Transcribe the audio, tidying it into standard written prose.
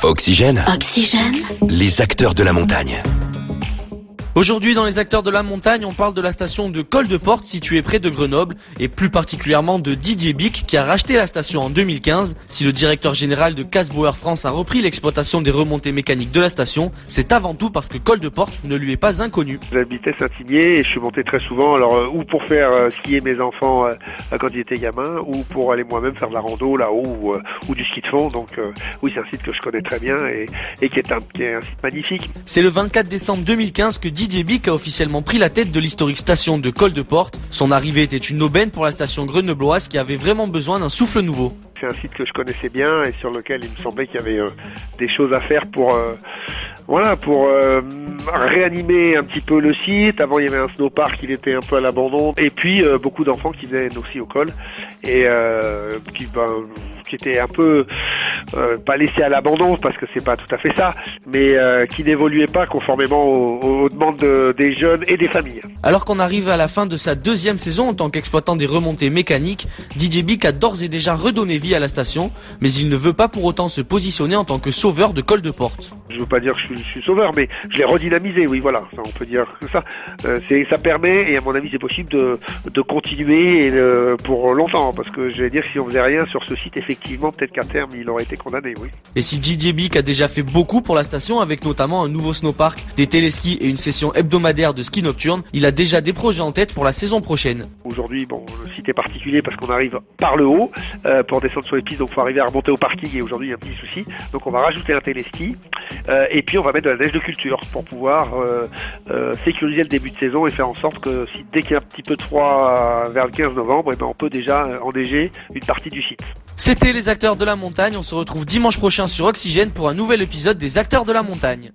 Oxygène. Oxygène. Les acteurs de la montagne. Aujourd'hui, dans les acteurs de la montagne, on parle de la station de Col-de-Porte située près de Grenoble et plus particulièrement de Didier Bic qui a racheté la station en 2015. Si le directeur général de Casbauer France a repris l'exploitation des remontées mécaniques de la station, c'est avant tout parce que Col-de-Porte ne lui est pas inconnu. J'habitais Saint-Imier et je suis monté très souvent, alors ou pour faire skier mes enfants quand ils étaient gamins, ou pour aller moi-même faire de la rando là-haut ou du ski de fond. Donc oui, c'est un site que je connais très bien et qui est un site magnifique. C'est le 24 décembre 2015 que Didier Bic a officiellement pris la tête de l'historique station de Col-de-Porte. Son arrivée était une aubaine pour la station grenobloise qui avait vraiment besoin d'un souffle nouveau. C'est un site que je connaissais bien et sur lequel il me semblait qu'il y avait des choses à faire pour réanimer un petit peu le site. Avant, il y avait un snowpark, il était un peu à l'abandon. Et puis, beaucoup d'enfants qui venaient aussi au col et qui étaient un peu pas laissés à l'abandon, parce que c'est pas tout à fait ça, mais qui n'évoluaient pas conformément aux demandes des jeunes et des familles. Alors qu'on arrive à la fin de sa deuxième saison en tant qu'exploitant des remontées mécaniques, Didier Bic a d'ores et déjà redonné vie à la station, mais il ne veut pas pour autant se positionner en tant que sauveur de Col-de-Porte. Je veux pas dire que je suis sauveur, mais je l'ai redynamisé, oui, voilà, ça, on peut dire que ça. Ça permet, et à mon avis c'est possible, de continuer pour longtemps, parce que je vais dire que si on faisait rien sur ce site, effectivement, peut-être qu'à terme, il aurait été condamné, oui. Et si Didier Bic a déjà fait beaucoup pour la station, avec notamment un nouveau snowpark, des téléskis et une session hebdomadaire de ski nocturne, il a déjà des projets en tête pour la saison prochaine. Aujourd'hui, le site est particulier parce qu'on arrive par le haut pour descendre sur les pistes, donc il faut arriver à remonter au parking, et aujourd'hui il y a un petit souci, donc on va rajouter un téléski. Et puis on va mettre de la neige de culture pour pouvoir sécuriser le début de saison et faire en sorte que dès qu'il y a un petit peu de froid vers le 15 novembre, on peut déjà enneiger une partie du site. C'était les acteurs de la montagne, on se retrouve dimanche prochain sur Oxygène pour un nouvel épisode des acteurs de la montagne.